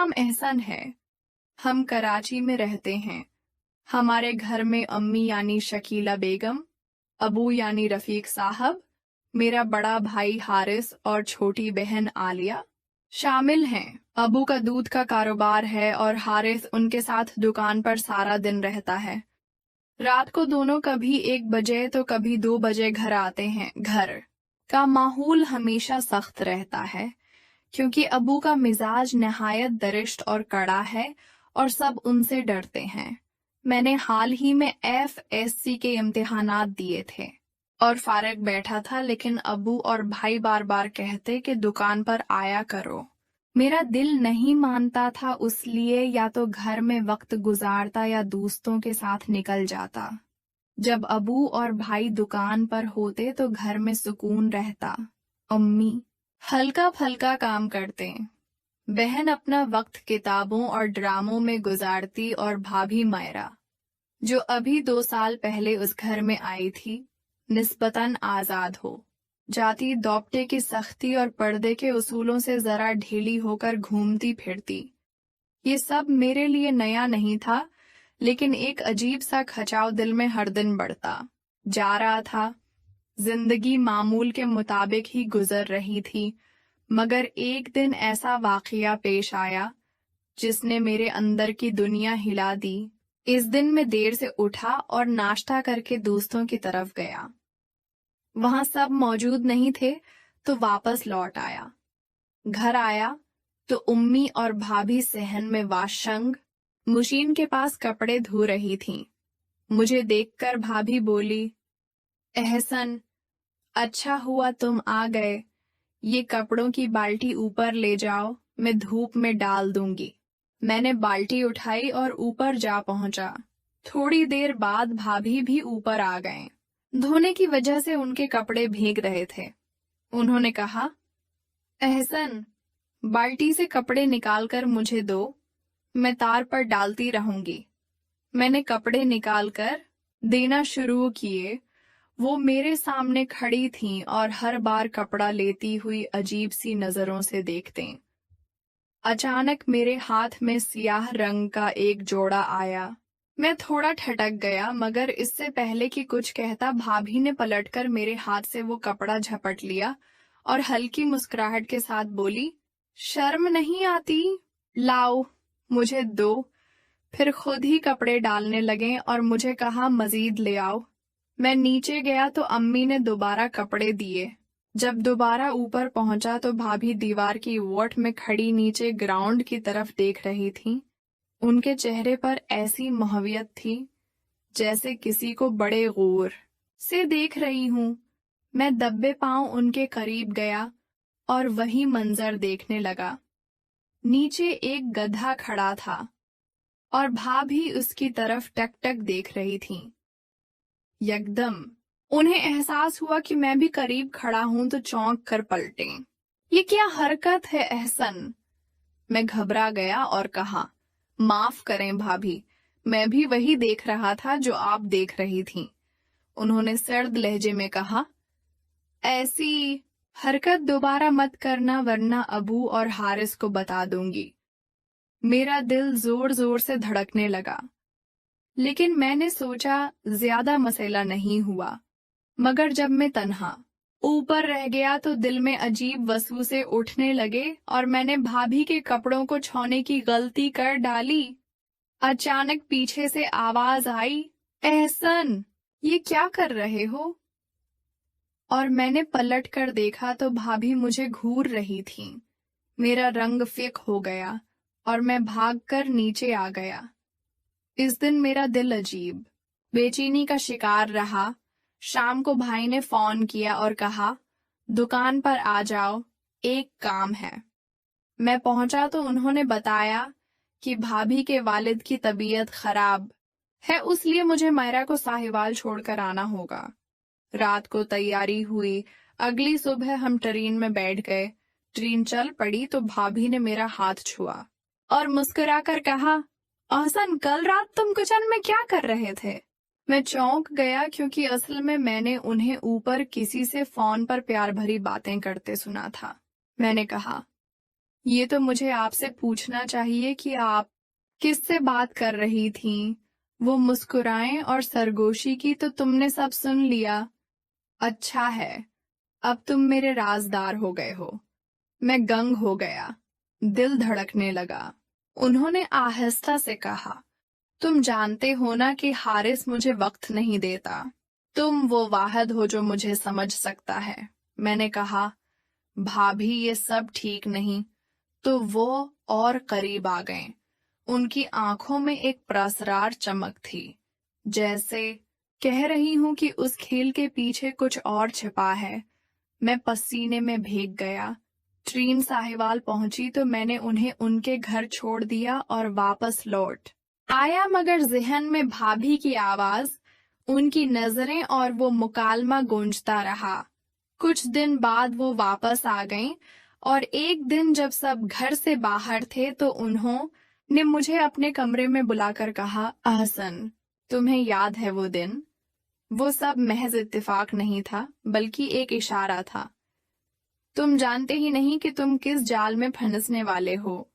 नाम एहसन है। हम कराची में रहते हैं। हमारे घर में अम्मी यानी शकीला बेगम, अबू यानी रफीक साहब, मेरा बड़ा भाई हारिस और छोटी बहन आलिया शामिल हैं। अबू का दूध का कारोबार है और हारिस उनके साथ दुकान पर सारा दिन रहता है। रात को दोनों कभी 1 बजे तो कभी 2 बजे घर आते हैं। घर का माहौल हमेशा सख्त रहता है क्योंकि अबू का मिजाज नहायत दरिश्त और कड़ा है और सब उनसे डरते हैं। मैंने हाल ही में FSC के इम्तिहानात दिए थे और फारिग बैठा था, लेकिन अबू और भाई बार बार कहते कि दुकान पर आया करो। मेरा दिल नहीं मानता था, इसलिए या तो घर में वक्त गुजारता या दोस्तों के साथ निकल जाता। जब अबू और भाई दुकान पर होते तो घर में सुकून रहता। अम्मी हल्का फल्का काम करते, बहन अपना वक्त किताबों और ड्रामों में गुजारती और भाभी मायरा, जो अभी 2 साल पहले उस घर में आई थी, निस्बतन आजाद हो जाती, दौपटे की सख्ती और पर्दे के उसूलों से जरा ढीली होकर घूमती फिरती। ये सब मेरे लिए नया नहीं था, लेकिन एक अजीब सा खचाव दिल में हर दिन बढ़ता जा रहा था। जिंदगी मामूल के मुताबिक ही गुजर रही थी, मगर एक दिन ऐसा वाकया पेश आया जिसने मेरे अंदर की दुनिया हिला दी। इस दिन मैं देर से उठा और नाश्ता करके दोस्तों की तरफ गया। वहां सब मौजूद नहीं थे तो वापस लौट आया। घर आया तो उम्मी और भाभी सहन में वाशंग मशीन के पास कपड़े धो रही थीं। मुझे देखकर भाभी बोली, एहसन, अच्छा हुआ तुम आ गए। ये कपड़ों की बाल्टी ऊपर ले जाओ, मैं धूप में डाल दूंगी। मैंने बाल्टी उठाई और ऊपर जा पहुंचा। थोड़ी देर बाद भाभी भी ऊपर आ गए। धोने की वजह से उनके कपड़े भीग रहे थे। उन्होंने कहा, एहसन, बाल्टी से कपड़े निकालकर मुझे दो, मैं तार पर डालती रहूंगी। मैंने कपड़े निकालकर देना शुरू किए। वो मेरे सामने खड़ी थीं और हर बार कपड़ा लेती हुई अजीब सी नजरों से देखते। अचानक मेरे हाथ में सियाह रंग का एक जोड़ा आया। मैं थोड़ा ठटक गया, मगर इससे पहले कि कुछ कहता भाभी ने पलटकर मेरे हाथ से वो कपड़ा झपट लिया और हल्की मुस्कुराहट के साथ बोली, शर्म नहीं आती? लाओ, मुझे दो। फिर खुद ही कपड़े डालने लगे और मुझे कहा, मजीद ले आओ। मैं नीचे गया तो अम्मी ने दोबारा कपड़े दिए। जब दोबारा ऊपर पहुंचा तो भाभी दीवार की वोट में खड़ी नीचे ग्राउंड की तरफ देख रही थीं। उनके चेहरे पर ऐसी मोहब्बत थी जैसे किसी को बड़े गौर से देख रही हूं। मैं दब्बे पांव उनके करीब गया और वही मंजर देखने लगा। नीचे एक गधा खड़ा था और भाभी उसकी तरफ टक टक देख रही थीं। यकदम उन्हें एहसास हुआ कि मैं भी करीब खड़ा हूं तो चौंक कर पलटे। ये क्या हरकत है एहसन? मैं घबरा गया और कहा, माफ करें भाभी, मैं भी वही देख रहा था जो आप देख रही थीं। उन्होंने सर्द लहजे में कहा, ऐसी हरकत दोबारा मत करना वरना अबू और हारिस को बता दूंगी। मेरा दिल जोर जोर से धड़कने लगा, लेकिन मैंने सोचा ज्यादा मसला नहीं हुआ। मगर जब मैं तन्हा ऊपर रह गया तो दिल में अजीब वसवसे उठने लगे और मैंने भाभी के कपड़ों को छूने की गलती कर डाली। अचानक पीछे से आवाज आई, एहसन, ये क्या कर रहे हो? और मैंने पलट कर देखा तो भाभी मुझे घूर रही थीं। मेरा रंग फिक हो गया और मैं भागकर नीचे आ गया। इस दिन मेरा दिल अजीब बेचैनी का शिकार रहा। शाम को भाई ने फोन किया और कहा, दुकान पर आ जाओ, एक काम है। मैं पहुंचा तो उन्होंने बताया कि भाभी के वालिद की तबीयत खराब है, इसलिए मुझे मायरा को साहिवाल छोड़कर आना होगा। रात को तैयारी हुई। अगली सुबह हम ट्रेन में बैठ गए। ट्रेन चल पड़ी तो भाभी ने मेरा हाथ छुआ और मुस्कुराकर कहा, अहसन, कल रात तुम किचन में क्या कर रहे थे? मैं चौंक गया क्योंकि असल में मैंने उन्हें ऊपर किसी से फोन पर प्यार भरी बातें करते सुना था। मैंने कहा, ये तो मुझे आपसे पूछना चाहिए कि आप किससे बात कर रही थीं? वो मुस्कुराएं और सरगोशी की, तो तुमने सब सुन लिया। अच्छा है, अब तुम मेरे राजदार हो गए हो। मैं गंग हो गया, दिल धड़कने लगा। उन्होंने आहिस्ता से कहा, तुम जानते हो ना कि हारिस मुझे वक्त नहीं देता। तुम वो वाहिद हो जो मुझे समझ सकता है। मैंने कहा, भाभी ये सब ठीक नहीं। तो वो और करीब आ गए। उनकी आंखों में एक प्रसरार चमक थी, जैसे कह रही हूं कि उस खेल के पीछे कुछ और छिपा है। मैं पसीने में भीग गया। ट्रेन साहिवाल पहुंची तो मैंने उन्हें उनके घर छोड़ दिया और वापस लौट आया, मगर ज़हन में भाभी की आवाज, उनकी नजरें और वो मुकालमा गूंजता रहा। कुछ दिन बाद वो वापस आ गईं और एक दिन जब सब घर से बाहर थे तो उन्होंने मुझे अपने कमरे में बुलाकर कहा, अहसन, तुम्हें याद है वो दिन? वो सब महज इत्तेफाक नहीं था, बल्कि एक इशारा था। तुम जानते ही नहीं कि तुम किस जाल में फंसने वाले हो।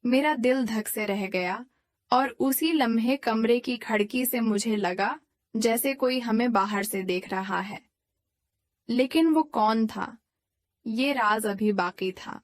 मेरा दिल धक से रह गया और उसी लम्हे कमरे की खिड़की से मुझे लगा जैसे कोई हमें बाहर से देख रहा है। लेकिन वो कौन था? ये राज अभी बाकी था।